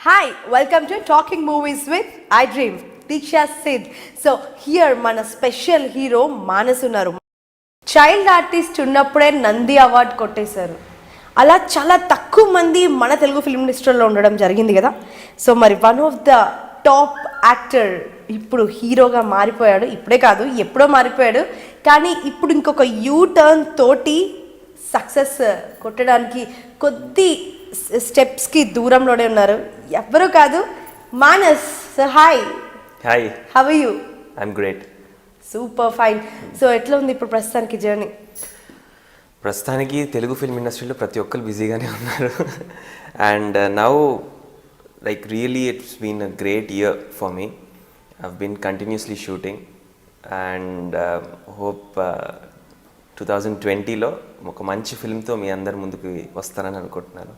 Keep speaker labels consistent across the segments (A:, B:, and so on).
A: Hi, welcome to Talking Movies with I Dream, Diksha Sid. So here మన special hero Manas ఉన్నారు. Child artist ఉన్నప్పుడే Nandi award కొట్టేశారు. అలా చాలా తక్కువ మంది మన తెలుగు ఫిల్మ్ ఇండస్ట్రీలో ఉండడం జరిగింది కదా. సో మరి one of the top actor ఇప్పుడు హీరోగా మారిపోయాడు. ఇప్పుడే కాదు ఎప్పుడో మారిపోయాడు, కానీ ఇప్పుడు ఇంకొక యూ టర్న్ తోటి సక్సెస్ కొట్టడానికి కొద్ది స్టెప్స్కి దూరంలోనే ఉన్నారు. ఎవ్వరూ కాదు, Manas. Sir hi.
B: Hi,
A: how are you?
B: I'm great.
A: Super fine. So ఎట్లా ఉంది ఇప్పుడు ప్రస్తుతానికి జర్నీ?
B: ప్రస్తుతానికి తెలుగు ఫిల్మ్ ఇండస్ట్రీలో ప్రతి ఒక్కరు బిజీగానే ఉన్నారు. And now like really it's been a great year for me. I've been continuously shooting and hope 2020లో ఒక మంచి ఫిల్మ్తో మీ అందరి ముందుకు వస్తానని అనుకుంటున్నాను.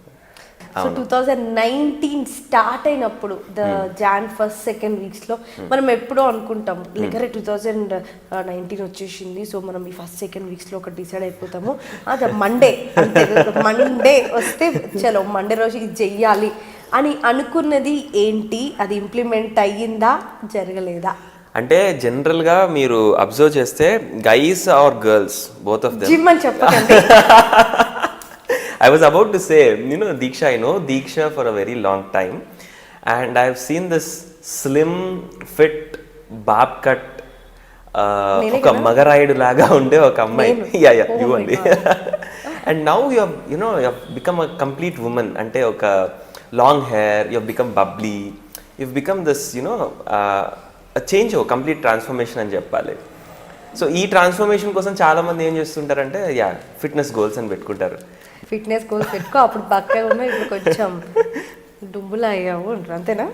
A: సో 2019 స్టార్ట్ అయినప్పుడు ద జాన్ ఫస్ట్ సెకండ్ వీక్స్లో మనం ఎప్పుడో అనుకుంటాం లైక్ 2019 వచ్చేసింది, సో మనం ఈ ఫస్ట్ సెకండ్ వీక్స్లో ఒక డిసైడ్ అయిపోతాము. అది మండే వస్తే చలో మండే రోజు ఇది చెయ్యాలి అని అనుకున్నది ఏంటి? అది ఇంప్లిమెంట్ అయ్యిందా, జరగలేదా?
B: అంటే జనరల్గా మీరు అబ్జర్వ్ చేస్తే guys or girls both of them.
A: Gym అని చెప్పకండి.
B: I was about to say, Diksha, I know Diksha for a very long time, and I've seen this slim, fit, bob cut, oka magaraidu laga unde oka ammai. Yeah, you only. And now you have become a complete woman. Ante oka long hair, you have become bubbly, you've become this, a change, a complete transformation అని చెప్పాలి. So ఈ transformation కోసం చాలా మంది ఏం చేస్తుంటారంటే fitness goals అని పెట్టుకుంటారు.
A: Fitness goals పెట్టుకో, అప్పుడు పక్కగా ఉన్నా, ఇప్పుడు కొంచెం డుబ్బులా అయ్యావు అంటారు, అంతేనా?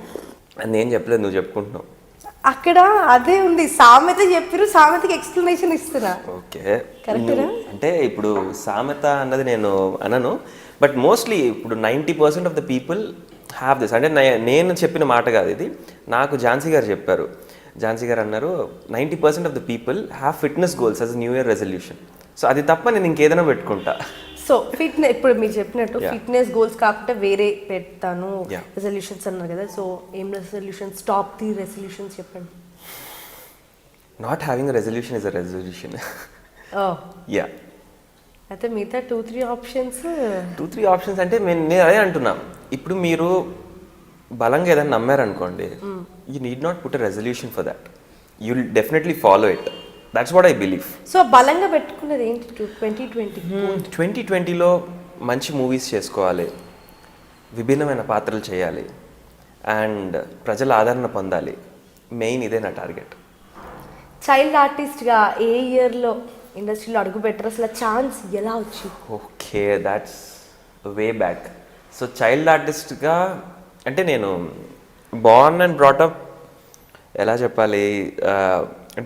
B: నేను చెప్పలేదు, నువ్వు చెప్పుకుంటున్నావు.
A: అక్కడ అదే ఉంది, సామెత చెప్పిరు, సామెతకి ఎక్స్ప్లెనేషన్ ఇస్తున్నా.
B: ఓకే,
A: కరెక్టేనా?
B: అంటే ఇప్పుడు సామెత అన్నది నేను అనను, బట్ మోస్ట్లీ ఇప్పుడు 90% of the people have this. అంటే నేను చెప్పిన మాట కాదు ఇది, నాకు ఝాన్సీ గారు చెప్పారు. ఝాన్సీ గారు అన్నారు 90% of the people have fitness goals as new year resolution. So అది తప్ప నేను ఇంకేదైనా పెట్టుకుంటా.
A: సో ఫిట్నెస్, ఇప్పుడు మీరు చెప్పినట్టు ఫిట్నెస్ గోల్స్ కాకుండా వేరే పెడతాను రెజల్యూషన్స్ అన్నారు కదా. సో ఏం రెజల్యూషన్స్? టాప్ 3 రెజల్యూషన్స్ చెప్పండి.
B: Not having resolution is a resolution. Yeah,
A: అయితే మిగతా 2-3 ఆప్షన్స్
B: అంటే నేను అదే అంటున్నా. ఇప్పుడు మీరు బలంగా ఏదైనా నమ్మారనుకోండి, you need not put a resolution for that, you will definitely follow it. That's what I believe.
A: So బలంగా పెట్టుకున్నది ఏంటి?
B: 2020లో మంచి మూవీస్ చేసుకోవాలి, విభిన్నమైన పాత్రలు చేయాలి, అండ్ ప్రజల ఆదరణ పొందాలి. మెయిన్ ఇదే నా టార్గెట్.
A: చైల్డ్ ఆర్టిస్ట్గా ఏ ఇయర్లో ఇండస్ట్రీలో అడుగు పెట్టారు? అసలు ఛాన్స్ ఎలా వచ్చింది?
B: Okay, that's way back. So child ఆర్టిస్ట్గా అంటే నేను బార్న్ అండ్ బ్రాటప్, ఎలా చెప్పాలి,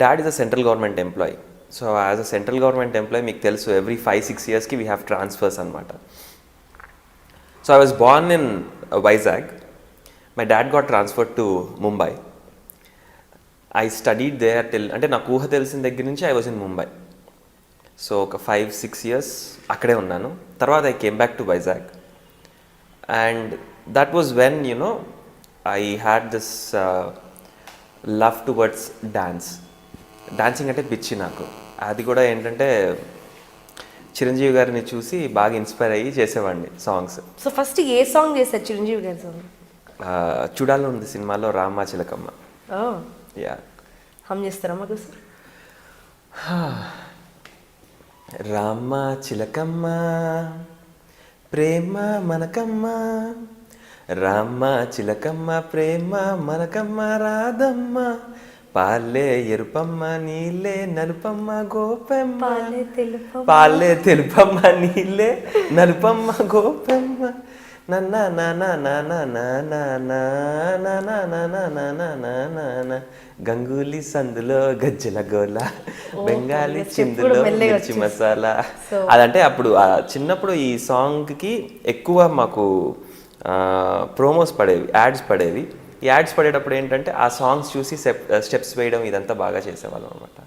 B: dad is a central government employee. So as a central government employee మీకు తెలుసు, ఎవ్రీ 5-6 ఇయర్స్కి వీ హ్యావ్ ట్రాన్స్ఫర్స్ అనమాట. So I was born in Vizag. My dad got transferred to Mumbai. I studied there till, అంటే నాకు ఊహ తెలిసిన దగ్గర నుంచి I was in Mumbai. So ఒక 5-6 ఇయర్స్ అక్కడే ఉన్నాను. తర్వాత I came back to Vizag, and that was when I had this love towards dancing అంటే పిచ్చి నాకు. అది కూడా ఏంటంటే చిరంజీవి గారిని చూసి బాగా ఇన్స్పైర్ అయ్యి చేసేవాడిని సాంగ్స్.
A: సో ఫస్ట్ ఏ సాంగ్ చేశారు చిరంజీవి గారి సాంగ్?
B: చూడాలని ఉంది సినిమాలో రామా చిలకమ్మ. యా,
A: హమ్ చేస్తారా మాకు?
B: రామా చిలకమ్మ ప్రేమ మనకమ్మ, రామ చిలకమ్మ ప్రేమ మనకమ్మ రాధమ్మ, పాలే ఎరుపమ్మ నీలే నలుపమ్మ గోపెమ్మ, పాలే తెలుపమ్మ నీలే నలుపమ్మ గోపెమ్మ, నన్న గంగూలీ సందులో గజ్జల గోల, బెంగాలీ చిందులో మిర్చి మసాలా. అదంటే అప్పుడు చిన్నప్పుడు ఈ సాంగ్కి ఎక్కువ మాకు ప్రోమోస్ పడేవి, యాడ్స్ పడేవి. ఈ యాడ్స్ పడేటప్పుడు ఏంటంటే ఆ సాంగ్స్ చూసి స్టెప్స్ వేయడం ఇదంతా బాగా చేసేవాళ్ళం అనమాట.